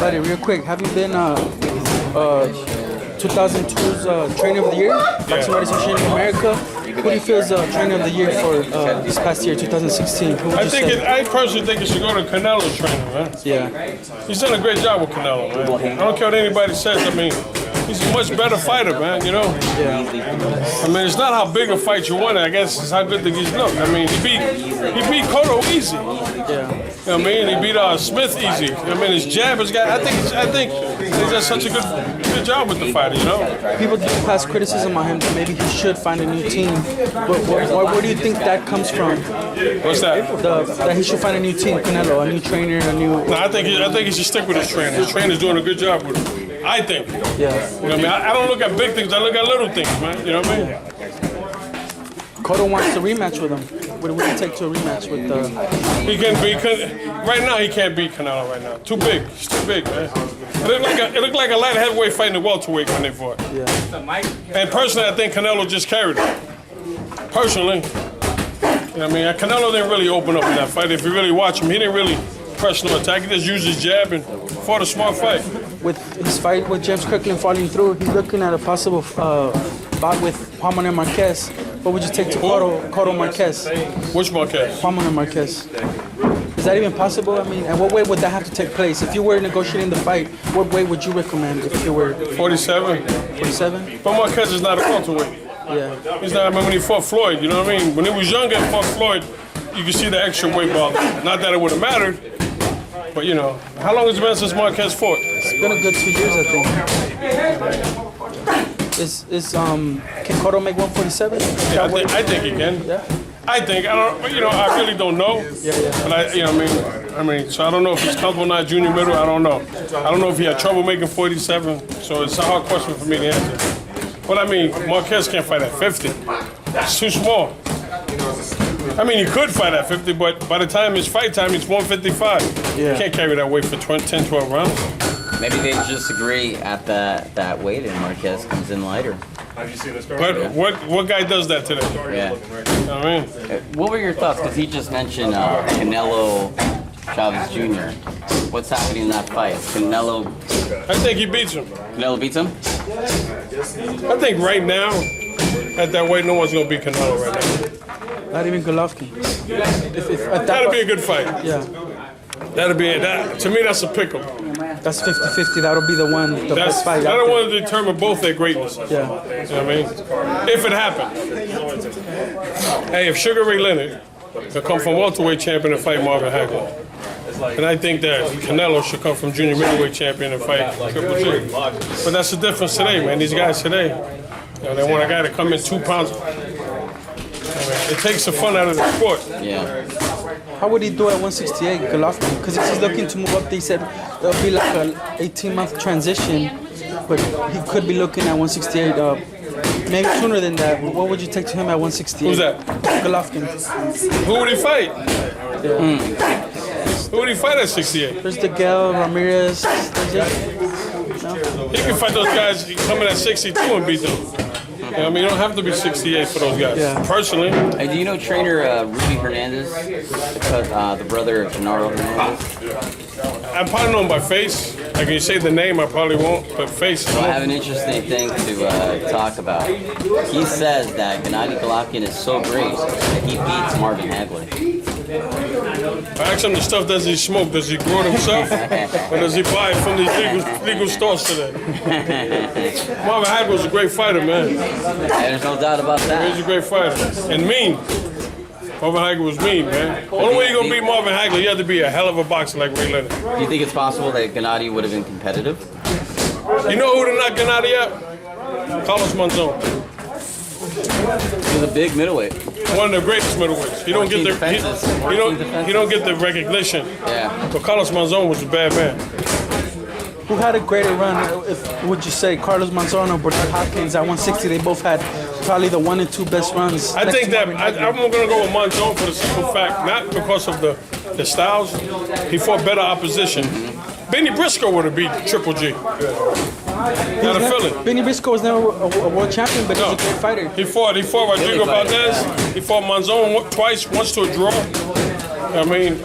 Buddy, real quick, have you been 2002's Trainer of the Year? Boxing Writers Association of America. Who do you feel is Trainer of the Year for this past year, 2016? Who would you say? I personally think it should go to Canelo'S trainer, man. Yeah. He's done a great job with Canelo, man. I don't care what anybody says. I mean, he's a much better fighter, man, you know? Yeah. I mean, it's not how big a fight you won. I guess it's how good the guys look. I mean, he beat Cotto easy. Yeah. You know what I mean? He beat Smith easy. I mean, his jab has got. I think he does such a good job with the fighter. You know. People do pass criticism on him that maybe he should find a new team. But where do you think that comes from? What's that? That he should find a new team, Canelo, a new trainer, a new. No, I think he should stick with his trainer. His trainer's doing a good job with him. I think. Yeah. You know what I mean? I don't look at big things. I look at little things, man. You know what I mean? Cotto wants to rematch with him. What would it take to a rematch with the? Right now he can't beat Canelo right now. Too big. He's too big, man. It looked like a light heavyweight fighting a welterweight when they fought. Yeah. And personally, I think Canelo just carried it. Personally. You know what I mean? Canelo didn't really open up in that fight. If you really watch him, he didn't really press no attack. He just used his jab and fought a smart fight. With his fight with James Kirkland falling through, he's looking at a possible bout with Juan Manuel Marquez. What would you take to Cotto Marquez? Which Marquez? Juan Manuel Marquez. Is that even possible? I mean, and what way would that have to take place? If you were negotiating the fight, what way would you recommend if you were 47. 47? But Marquez is not a welterweight. Yeah. He's not. I mean, when he fought Floyd, you know what I mean? When he was younger and fought Floyd, you could see the extra weight bother. Not that it would have mattered, but you know, how long has it been since Marquez fought? It's been a good 2 years, I think. Can Cotto make 147? Yeah, I think he can. Yeah. I really don't know. Yeah. But I mean, so I don't know if he's comfortable now, junior middle. I don't know. I don't know if he had trouble making 47. So it's a hard question for me to answer. But I mean, Marquez can't fight at 50. It's too small. I mean, he could fight at 50, but by the time it's fight time, it's 155. Yeah. He can't carry that weight for 10, 12 rounds. Maybe they just agree at that weight and Marquez comes in lighter. But what guy does that today? Yeah. You know what I mean? What were your thoughts? Because he just mentioned Canelo Chavez Jr. What's happening in that fight? Canelo I think he beats him. beats him? I think right now, at that weight, no one's going to beat Canelo right now. Not even Golovkin. That'll be a good fight. Yeah. That'll be it. To me, that's a pick'em. That's 50-50. That'll be the best fight. I don't want to determine both their greatness. Yeah. You know what I mean? If it happened. Hey, if Sugar Ray Leonard could come from welterweight champion and fight Marvin Hagler, and I think that Canelo should come from junior middleweight champion and fight Triple G. But that's the difference today, man. These guys today, they want a guy to come in 2 pounds. It takes the fun out of the sport. Yeah. How would he do at 168, Golovkin? Because if he's looking to move up, they said it'll be like an 18-month transition, but he could be looking at 168, maybe sooner than that. What would you take to him at 168? Who's that? Golovkin. Who would he fight? Yeah. Who would he fight at 68? There's DeGale, Ramirez. He can fight those guys coming at 62 and beat them. You know, I mean, you don't have to be 68 for those guys. Yeah. Personally. Hey, do you know trainer Rudy Hernandez? The brother of Gennaro Hernandez? I probably know him by face. Like, you say the name, I probably won't, but face. I have an interesting thing to talk about. He says that Gennady Golovkin is so great that he beats Marvin Hagler. I asked him the stuff does he smoke? Does he grow it himself? Or does he buy it from these legal stores today? Marvin Hagler's a great fighter, man. There's no doubt about that. He's a great fighter. And mean. Marvin Hagler was mean, man. Only way you're going to beat Marvin Hagler, you have to be a hell of a boxer like Ray Leonard. Do you think it's possible that Gennady would have been competitive? You know who to knock Gennady out? Carlos Monzon. He's a big middleweight. One of the greatest middleweights. He don't get the he don't get the recognition. Yeah. But Carlos Monzon was a bad man. Who had a greater run, would you say, Carlos Monzon or Bernard Hopkins at 160? They both had probably the 1 and 2 best runs. I think that I'm going to go with Monzon for the simple fact, not because of the styles. He fought better opposition. Benny Briscoe would have beat Triple G. Got a feeling. Benny Briscoe was never a world champion, but he's a great fighter. He fought Rodrigo Valdez. He fought Monzon twice, once to a draw. I mean,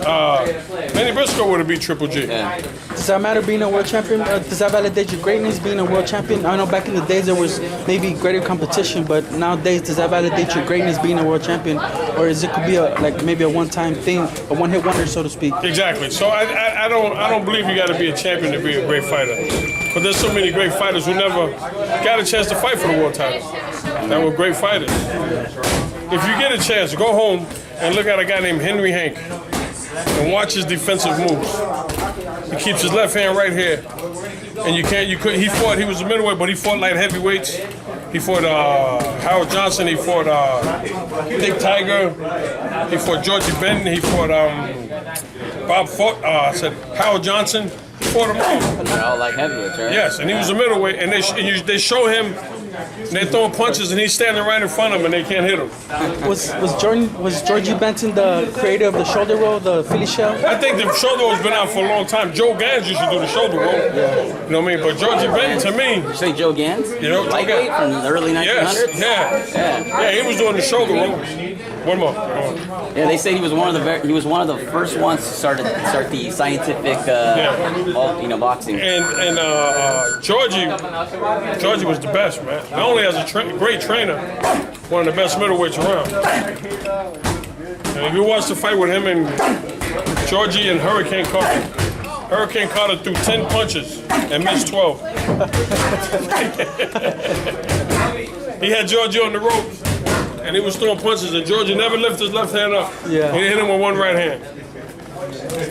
Manny Briscoe would have beat Triple G. Yeah. Does that matter being a world champion? Does that validate your greatness being a world champion? I know back in the days there was maybe greater competition, but nowadays does that validate your greatness being a world champion, or is it could be maybe a one-time thing, a one-hit wonder, so to speak? Exactly. So I don't believe you got to be a champion to be a great fighter. But there's so many great fighters who never got a chance to fight for the world title. That were great fighters. If you get a chance, go home and look at a guy named Henry Hank and watch his defensive moves. He keeps his left hand right here, and he was a middleweight, but he fought light heavyweights. He fought Howard Johnson. He fought Dick Tiger. He fought Georgie Benton. He fought Howard Johnson. He fought them all. They're all like heavyweights, right? Yes, and he was a middleweight, and they show him. They're throwing punches, and he's standing right in front of them, and they can't hit him. Was Georgie Benton the creator of the shoulder roll, the Philly shell? I think the shoulder roll's been out for a long time. Joe Gans used to do the shoulder roll. Yeah. You know what I mean? But Georgie Benton, to me, You say Joe Gans? You know, Joe Lightweight Gans. from the early 1900s? Yes, yeah, he was doing the shoulder rolls. One more. Yeah, they say he was one of the first ones to start the scientific, boxing. And Georgie was the best, man. Not only as a great trainer, one of the best middleweights around. And if you watch the fight with him and Georgie and Hurricane Carter threw 10 punches and missed 12. He had Georgie on the ropes, and he was throwing punches, and Georgie never lifted his left hand up. Yeah. He hit him with one right hand.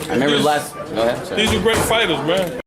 I remember Go ahead. Sorry. These are great fighters, man.